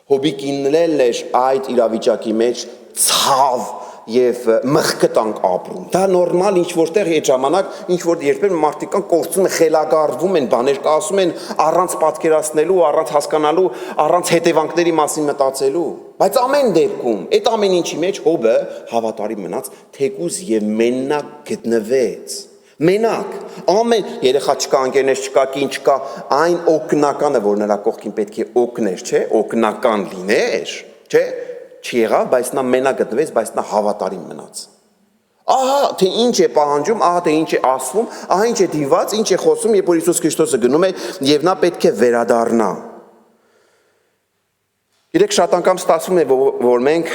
Հոբի կինն էլ էր այդ իրավիճակի մեջ ցավ եւ մխկտանք ապրում։ Դա նորմալ ինչ որտեղ այդ ժամանակ ինչ որ երբեմն մարդիկ կան կորցում են, խելագարվում են, բաներ կասում են առանց պատկերացնելու, առանց հասկանալու, առանց հետևանքների մասին մտածելու։ Բայց ամեն դեպքում այդ ամեն ինչի մեջ Հոբը հավատարիմ մնաց, թեկուզ եւ մենակ գտնվեց։ Մենակ, ամեն երեխա չկա, ընկերներ չկա, կին չկա, այն օգնականը, որ նրա կողքին պետք է օգներ, չէ, օգնական լիներ, չէ, չեղավ, բայց նա մենակ գտնվեց, բայց նա հավատարիմ մնաց։ Ահա, թե ինչ է պահանջում, ահա թե ինչ է ասվում, ահա ինչ է դիված, ինչ է խոսում, երբ որ Հիսուս Քրիստոսը գնում է եւ նա պետք է վերադառնա։ Գիտեք, շատ անգամ ստացվում է, որ մենք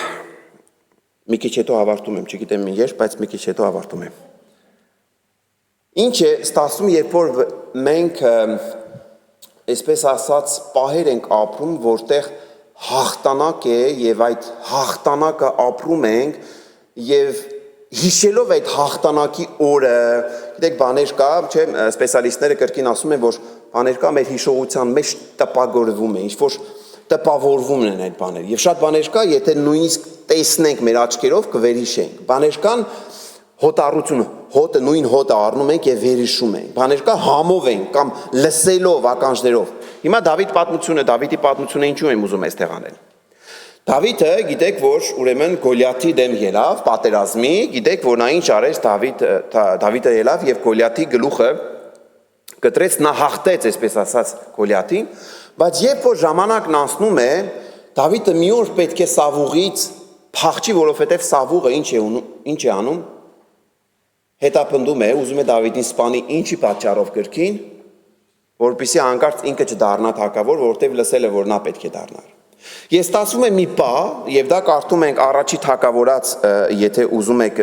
մի քիչ հետո ավարտում եմ, չգիտեմ երբ, բայց մի քիչ հետո ավարտում եմ։ Ինչ է ստացվում, երբ որ մենք այսպես ասած պահեր ենք ապրում, որտեղ հաղթանակ է եւ այդ հաղթանակը ապրում ենք եւ հիշելով այդ հաղթանակի օրը, գիտեք, բաներ կա, չէ, սպեսիալիստները կրկին ասում են, որ բաներ կա մեր հիշողության մեջ տպագրվում է, ինչ որ տպավորվում են այդ բաները։ Եվ շատ բաներ կա, եթե նույնիսկ տեսնենք մեր աչքերով կվերհիշենք։ Բաներ կան հոտառությունը, հոտը նույն հոտը առնում ենք եւ վերհիշում ենք։ Բաներ կա համով ենք կամ լսելով ականջներով։ Հիմա Դավիթի պատմությունը ինչու եմ ուզում այստեղ անել։ Դավիթը, գիտեք, որ ուրեմն Գոլիաթի դեմ ելավ պատերազմի, գիտեք, որ նա ինչ արեց, Դավիթը ելավ եւ Գոլիաթի գլուխը կտրեց, նա հաղթեց, այսպես ասած, Գոլիաթին, բայց երբ որ ժամանակն անցնում է, Դավիթը մի օր պետք է Սավուղից փախչի, որովհետեւ Սավուղը ինչ է անում, հետապնդում է, ուզում է Դավիթին սպանի ինչի պատճառով կրկին, որպեսզի հանկարծ ինքը չդառնա թագավոր, որովհետև լսել է, որ նա պետք է դառնար։ Ես ստացվում է մի պահ, եւ դա կարդում ենք առաջի թագավորած, եթե ուզում եք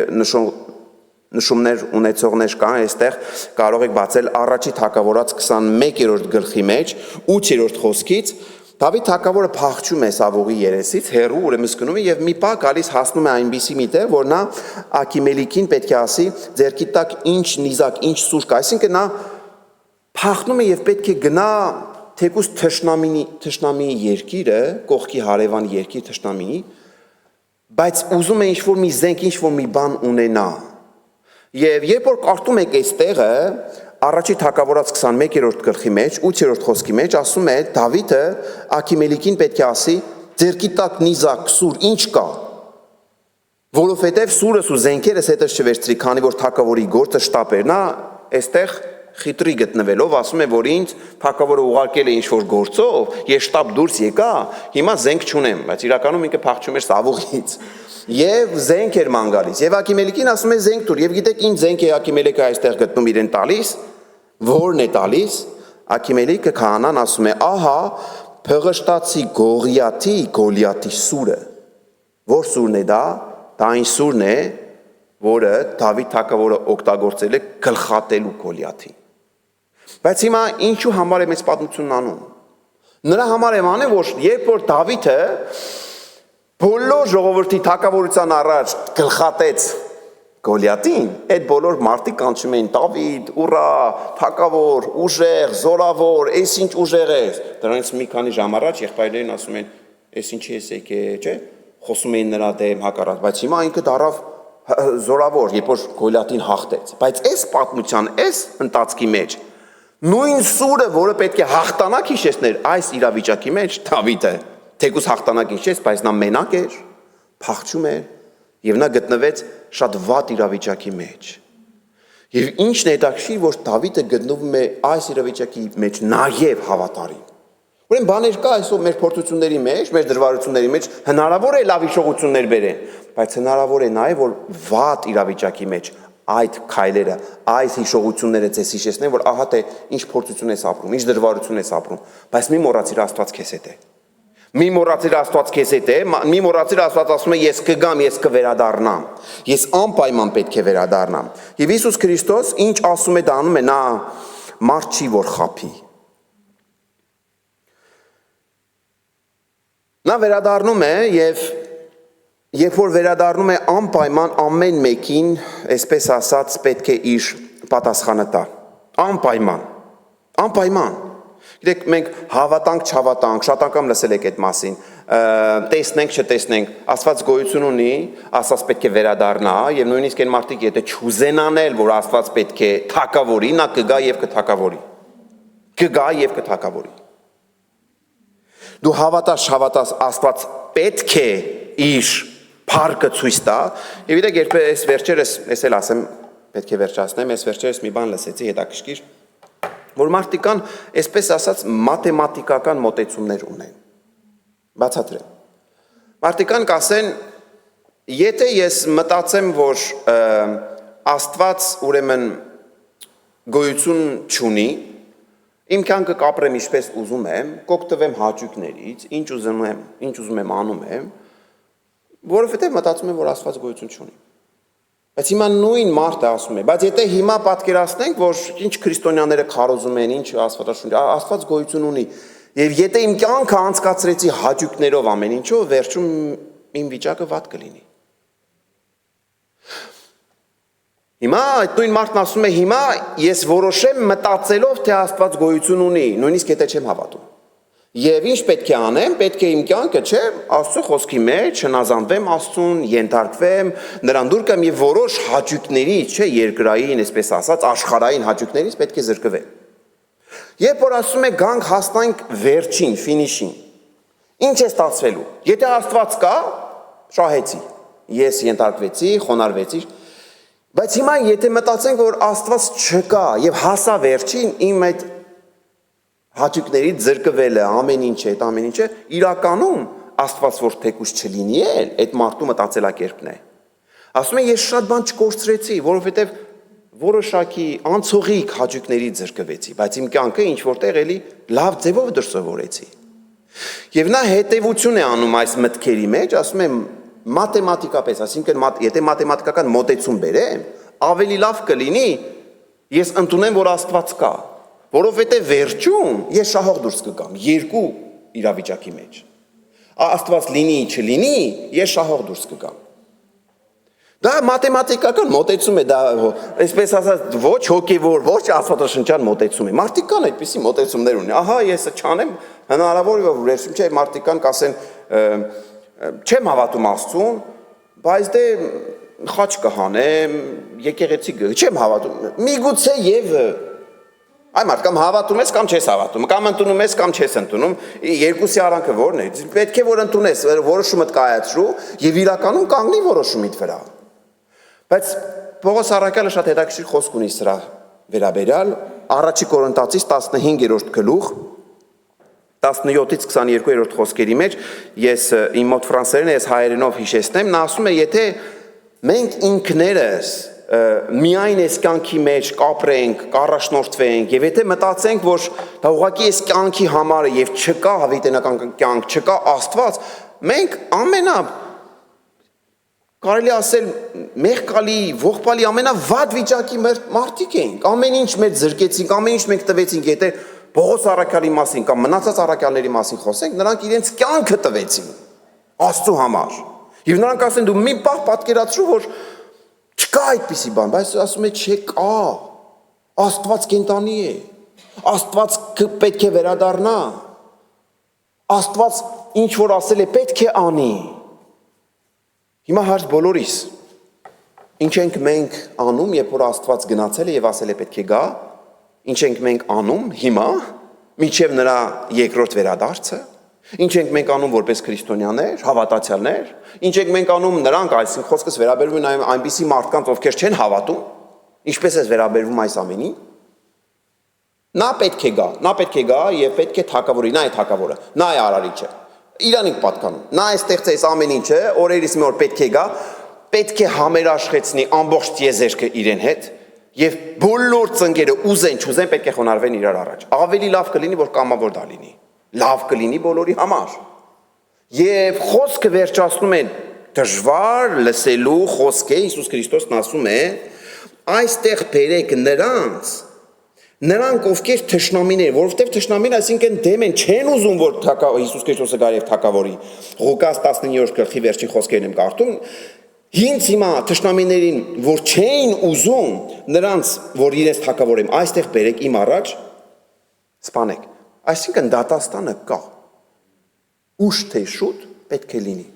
նշումներ ունեցողներ կան, այստեղ կարող եք բացել առաջի թագավորած 21-րդ գլխի մեջ, 8-րդ խոսքից, Դավիթ թագավորը փախչում է Սավուղի երեսից, հեռու ուրեմն սկնում է եւ մի պահ գալիս հասնում է այնպիսի միտեղ, որ նա Աքիմելիքին պետք է ասի, ձերքի տակ ինչ նիզակ, ինչ սուր կա, այսինքն նա փախնում է եւ պետք է գնա թեկուզ թշնամիի երկիրը, կողքի հարևան երկիր թշնամիի, բայց ուզում է ինչ-որ մի զենք, ինչ-որ մի բան ունենա։ Եվ երբ որ կարդում եք այս տեղը, առաջի թագավորած 21-րդ գլխի մեջ, 8-րդ խոսքի մեջ ասում է Դավիթը Աքիմելիքին պետք է ասի, ձերքի տակ նիզակ, սուր, ինչ կա, որովհետև սուրս ու զենքերս հետս չվերցրի, քանի որ թագավորի գործը շտապ էր, նա այստեղ խիտրի գտնվելով ասում է, որ ինձ թագավորը ուղարկել է ինչ-որ գործով, ես շտապ դուրս եկա, հիմա զենք չունեմ, բայց իրականում ինքը փախչում էր Սավուղից։ Եվ զենք էր ման գալիս, եւ Աքիմելիքին ասում է զենք տուր, եւ գիտեք ինչ զենք է Աքիմելիքը այստեղ գտնում իրեն տալիս, որն է տալիս, Աքիմելիքը քահանան ասում է, ահա Փղշտացի Գոլիաթի սուրը, որ սուրն է դա այն սուրն է, որը Դավիթ թագավորը օգտագործել է գլխատելու Գոլիաթին։ Բայց հիմա ինչու համար է մեծ պատմությունն անում։ Նրա համար եմ անում, որ երբ որ Դավիթը բոլոր ժողովրդի թագավորության առաջ գլխատեց Գոլիաթին, այդ բոլոր մարդիկ կանչում էին Դավիթ, ուռա, թագավոր, ուժեղ, զորավոր, այս ինչ ուժեղ է։ Դրանից մի քանի ժամ առաջ եղբայրներն ասում են, այս ինչի էս եկե, չէ՞, խոսում էին նրա դեմ հակառակ, բայց հիմա ինքը դարավ զորավոր, երբ որ Գոլիաթին հաղթեց։ Բայց այս պատմության, այս ընթացքի մեջ նույն սուրը, որը պետք է հաղթանակ հիշեցներ այս իրավիճակի մեջ, Դավիթը թեկուզ հաղթանակ հիշեց, բայց նա մենակ էր, փախչում էր եւ նա գտնվեց շատ վատ իրավիճակի մեջ։ Եվ ինչն է հետաքրքիր, որ Դավիթը գտնվում է այս իրավիճակի մեջ նաեւ հավատարիմ։ Ուրեմն բաներ կա այսօր մեր փորձությունների մեջ, մեր դժվարությունների մեջ հնարավոր է լավ հիշողություններ բերեն, բայց հնարավոր է նաև որ վատ իրավիճակի մեջ այդ քայլերը, այս հիշողությունները ձեզ հիշեցնեն, որ ահա թե ինչ փորձություն ես ապրում, ինչ դժվարություն ես ապրում, բայց մի մոռացիր Աստված քեզ հետ է։ Մի մոռացիր Աստված քեզ հետ է, մի մոռացիր Աստված ասում է ես կգամ, ես կվերադառնամ։ Ես անպայման պետք է վերադառնամ։ Եվ Հիսուս Քրիստոս ինչ ասում է դա անում է, նա մարդ չի որ խափի։ Նա վերադառնում է եւ երբ որ վերադառնում է անպայման ամեն մեկին, այսպես ասած, պետք է իր պատասխանը տա։ Անպայման։ Գիտեք, մենք հավատանք, չհավատանք, շատ անգամ լսել եք այդ մասին, տեսնենք, չտեսնենք, Աստված գոյություն ունի, Աստված պետք է վերադառնա, եւ նույնիսկ այն մարդիկ, եթե չուզենան, որ Աստված պետք է թակավորի, նա կգա եւ կթակավորի։ Կգա եւ կթակավորի։ Դու հավատաս, Աստված պետք է իր փառքը ցույց տա, եւ գիտեք, երբ այս վերջերս, ես էլ ասեմ, պետք է վերջացնեմ, այս վերջերս մի բան լսեցի, հետաքրքիր, որ մարդիկ կան, այսպես ասած, մաթեմատիկական մոտեցումներ ունեն։ Բացատրեմ։ Մարդիկ կան կասեն, եթե ես մտածեմ, որ Աստված ուրեմն գոյություն չունի, իմ կյանքը կապրեմ ինչպես ուզում եմ, կօգտվեմ հաճույքներից, ինչ ուզում եմ անում եմ, որովհետև մտածում եմ, որ Աստված գոյություն չունի։ Բայց հիմա նույն մարդը ասում է, բայց եթե հիմա պատկերացնենք, որ ինչ քրիստոնյաները քարոզում են, ինչ Աստված գոյություն ունի, եւ եթե իմ կյանքը անցկացրեցի հաճույքներով ամեն ինչով, վերջում իմ վիճակը վատ կլինի։ Հիմա այդ նույն մարդն ասում է, հիմա ես որոշեմ մտածելով, թե Աստված գոյություն ունի, նույնիսկ եթե չեմ հավատում։ Եվ ինչ պետք է անեմ, պետք է իմ կյանքը, չէ, Աստծո խոսքի մեջ հնազանդվեմ Աստծուն, ենթարկվեմ, նրան դուր գամ եւ որոշ հաճույքներից, չէ, երկրային, այսպես ասած, աշխարհային հաճույքներից պետք է զրկվեմ։ Երբ որ ասում է գանք հասնենք վերջին, ֆինիշին, ինչ է ստացվելու։ Եթե Աստված կա, շահեցի։ Ես ենթարկվեցի, խոնարհվեցի։ Բայց հիմա եթե մտածենք, որ Աստված չկա եւ հասա վերջին, իմ այդ հաճույքներից զրկվելը, ամեն ինչը, իրականում Աստված որ թեկուզ չլինի էլ, այդ մարդու մտածելակերպն է։ Ասում է, ես շատ բան չկորցրեցի, որովհետև որոշակի անցողիկ հաճույքներից զրկվեցի, բայց իմ կյանքը ինչ որտեղ էլի լավ ձևով դրսևորեցի։ Եվ նա հետևություն է անում այս մտքերի մեջ, ասում է մաթեմատիկապես, այսինքն եթե մաթեմատիկական մոտեցում բերեմ, ավելի լավ կլինի, ես ընդունեմ, որ Աստված կա, որովհետև վերջում ես շահող դուրս կգամ երկու իրավիճակի մեջ։ Աստված լինի, չլինի, ես շահող դուրս կգամ։ Դա մաթեմատիկական մոտեցում է, դա այսպես ասած ոչ հոգևոր, ոչ աստվածաշնչյան մոտեցում է։ Մարդիկ կան այդպիսի մոտեցումներ ունեն։ Ահա ես չանեմ, հնարավոր է որ վերջում չէ, մարդիկ կան կասեն չեմ հավատում Աստծուն, բայց դե խաչ կհանեմ, եկեղեցի չեմ հավատում։ Միգուցե եւ Այ մարդ կամ հավատում ես կամ չես հավատում, կամ ընդունում ես կամ չես ընդունում, երկուսի արանքը որն է։ Պետք է որ ընդունես, որոշումդ կայացրու եւ իրականում կանգնի որոշումիդ վրա։ Բայց Պողոս առաքյալը շատ հետաքրքիր խոսք ունի սրա վերաբերյալ, առաջի Կորինթացիս 15-րդ գլուխ 17-ից 22-րդ խոսքերի մեջ, ես իմ մոտ ֆրանսերեն ես հայերենով հիշեցնեմ, նա ասում է, եթե մենք ինքներս միայն այս կյանքի մեջ կապրենք, կառաջնորդվենք եւ եթե մտածենք, որ դա ուղղակի այս կյանքի համար է եւ չկա հավիտենական կյանք, չկա Աստված, մենք կարելի ասել մեղքալի, ողբալի ամենավատ վիճակի մարդիկ ենք, ամեն ինչ մեծ զրկեցինք, ամեն ինչ մենք տվեցինք, եթե Պողոս առաքյալի մասին կամ մնացած առաքյալների մասին խոսենք, նրանք իրենց կյանքը տվեցին Աստծո համար։ Եվ նրանք ասեն դու մի պահ պատկերացրու, որ չկա այդպիսի բան, բայց ասում է չկա, Աստված կենտանի է, Աստված պետք է վերադառնա, Աստված ինչ որ ասել է պետք է անի։ Հիմա հարց բոլորիս, ինչ ենք մենք անում, երբ որ Աստված գնացել է եւ ասել է պետք է գա, ինչ ենք մենք անում հիմա, մինչև նրա երկրորդ վերադարձը, ինչ ենք մենք անում որպես քրիստոնյաներ, հավատացյալներ, ինչ ենք մենք անում նրանք, այսինքն խոսքս վերաբերվում է այնպիսի մարդկանց, ովքեր չեն հավատում, ինչպես է վերաբերվում այս ամենին։ Նա պետք է գա եւ պետք է թակավորի, նա է թակավորը, նա է արարիչը։ Իրան ենք պատկանում։ Նա է ստեղծեց ամեն ինչը, օրերից մի օր պետք է գա, պետք է համերաշխեցնի ամբողջ տիեզերքը իրեն հետ եւ բոլոր ծնկերը ուզեն, չուզեն պետք է խոնարհվեն իրար առաջ։ Ավելի լավ կլինի, որ կամավոր դա լինի։ Լավ կլինի բոլորի համար։ Եվ խոսքը վերջացնում են դժվար լսելու խոսքը Հիսուս Քրիստոսն ասում է, այստեղ բերեք նրանք ովքեր թշնամիներ, որովհետև թշնամին այսինքն դեմ են, չեն ուզում որ Հիսուս Քրիստոսը գա եւ թակավորի։ Ղուկաս 19-րդ գլխի վերջի խոսքերն եմ կարդում։ Հինց հիմա թշնամիներին, որ չէին ուզում նրանց, որ իրենց թակավորեմ, այստեղ բերեք իմ առաջ, սպանեք։ Այսինքն դատաստանը կա։ Ուշ թե շուտ պետք է լինի։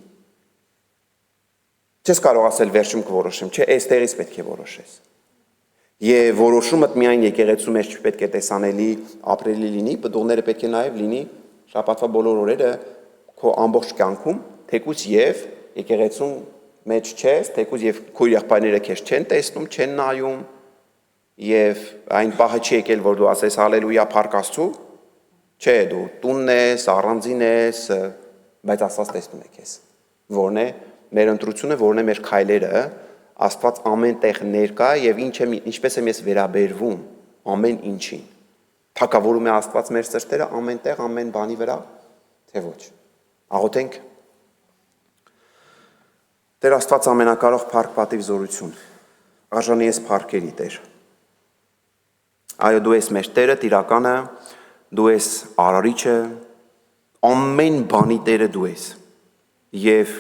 Չես կարող ասել վերջում կորոշեմ, չէ, այստեղից պետք է որոշես։ Եվ որոշումդ միայն եկեղեցու մեջ չպետք է տեսանելի, ապրելի լինի, պտուղները պետք է նաև լինի շաբաթվա բոլոր օրերը քո ամբողջ կյանքում, թեկուզ եւ եկեղեցու մեջ չես, թեկուզ եւ քո եղբայրները քեզ չեն տեսնում, չեն նայում, եւ այն պահը չի եկել, որ դու ասես հալելույա փառք Աստծո, չէ, դու տունն ես, առանձին ես, բայց Աստված տեսնում է քեզ։ Որն է մեր ընտրությունը, որն է մեր քայլերը, Աստված ամեն տեղ ներկա եւ ինչպես եմ ես վերաբերվում ամեն ինչին։ Թակավորում է Աստված մեր սրտերը ամեն տեղ, ամեն բանի վրա, թե ոչ։ Աղոթենք։ Տեր Աստված ամենակարող փառք, պատիվ, զորություն։ Արժանի ես փառքերի Տեր։ Այո, դու ես մեր Տերը, Տիրականը, դու ես արարիչը, ամեն բանի Տերը դու ես։ Եվ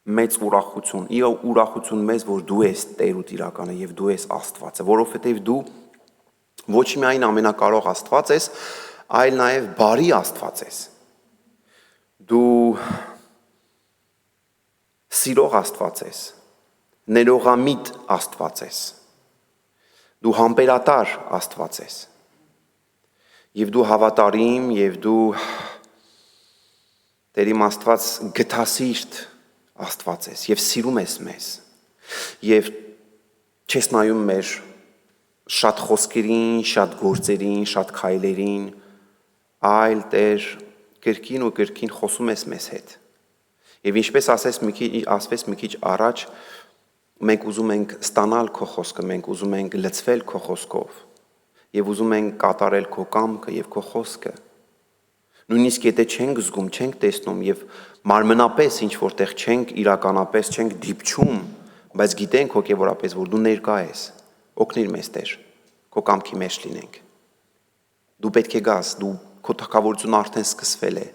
մեծ ուրախություն մեզ, որ դու ես Տեր ու Տիրականը եւ դու ես Աստվածը, որովհետեւ դու ոչ միայն ամենակարող Աստված ես, այլ նաեւ բարի Աստված ես։ Դու սիրող Աստված ես, ներողամիտ Աստված ես։ Դու համբերատար Աստված ես։ Եվ դու հավատարիմ եւ դու Տեր իմ Աստված գթասիրտ Աստված ես եւ սիրում ես մեզ եւ չես նայում մեր շատ խոսքերին, շատ գործերին, շատ քայլերին, այլ Տեր կրկին ու կրկին խոսում ես մեզ հետ։ Եվ ինչպես ասվեց մի քիչ առաջ, մենք ուզում ենք ստանալ քո խոսքը, մենք ուզում ենք լցվել քո խոսքով եւ ուզում ենք կատարել քո կամքը եւ քո խոսքը։ Նույնիսկ եթե չենք զգում, չենք տեսնում եւ մարմնապես ինչ որտեղ չենք իրականապես չենք դիպչում, բայց գիտենք հոգեվորապես, որ դու ներկա ես, օգնիր մեզ Տեր, քո կամքի մեջ լինենք։ Դու պետք է գաս, դու քո թակավորությունը արդեն սկսվել է։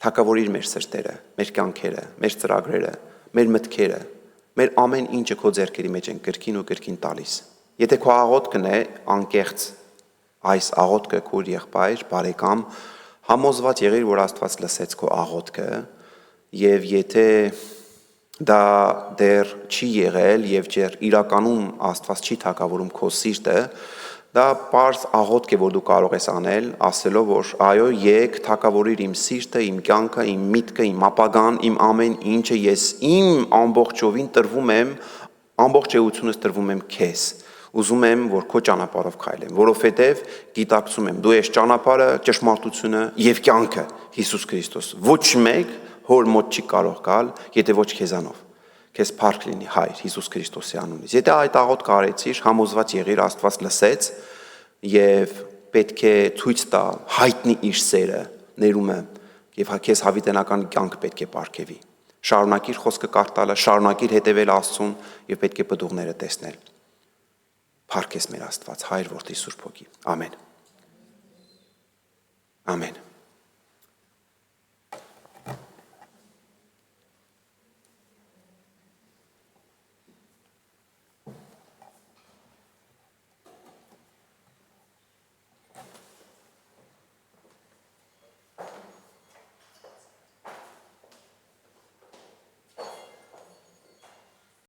Թակավորիր մեր սրտերը, մեր կյանքերը, մեր ծրագրերը, մեր մտքերը, մեր ամեն ինչը քո ձեռքերի մեջ են կրկին ու կրկին տալիս։ Եթե քո աղոթքն է անկեղծ, այս աղոթքը քո եղբայր, բարեկամ, համոզված եղիր, որ Աստված լսեց քո աղոթքը, եւ եթե դա դեռ չի եղել եւ դեռ իրականում Աստված չի թակավորում քո սիրտը, դա պարզ աղոթք է, որ դու կարող ես անել, ասելով, որ այո, եկ թակավորիր իմ սիրտը, իմ կյանքը, իմ միտքը, իմ ապագան, իմ ամեն ինչը, ես իմ ամբողջովին տրվում եմ, ամբողջ էությունս տրվում եմ քեզ։ Ուզում եմ, որ քո ճանապարհով քայլեմ, որովհետև գիտակցում եմ, դու ես ճանապարհը, ճշմարտությունը եւ կյանքը, Հիսուս Քրիստոս։ Ոչ մեկ հոր մոտ չի կարող գալ, եթե ոչ քեզանով։ Քեզ փառք լինի, Հայր, Հիսուս Քրիստոսի անունից։ Եթե այդ աղոթքը արեցիր, համոզված եղիր, Աստված լսեց եւ պետք է ցույց տա, հայտնի իր սերը, ներումը եւ քեզ հավիտենական կյանք պետք է ապարգևի։ Շարունակիր խոսքը կարդալը, շարունակիր հետևել Աստծուն եւ պետք է պտուղները տեսնել։ Փառք ես մեր Աստված, Հայր, Որդի, Սուրբ Հոգի։ Ամեն։ Ամեն։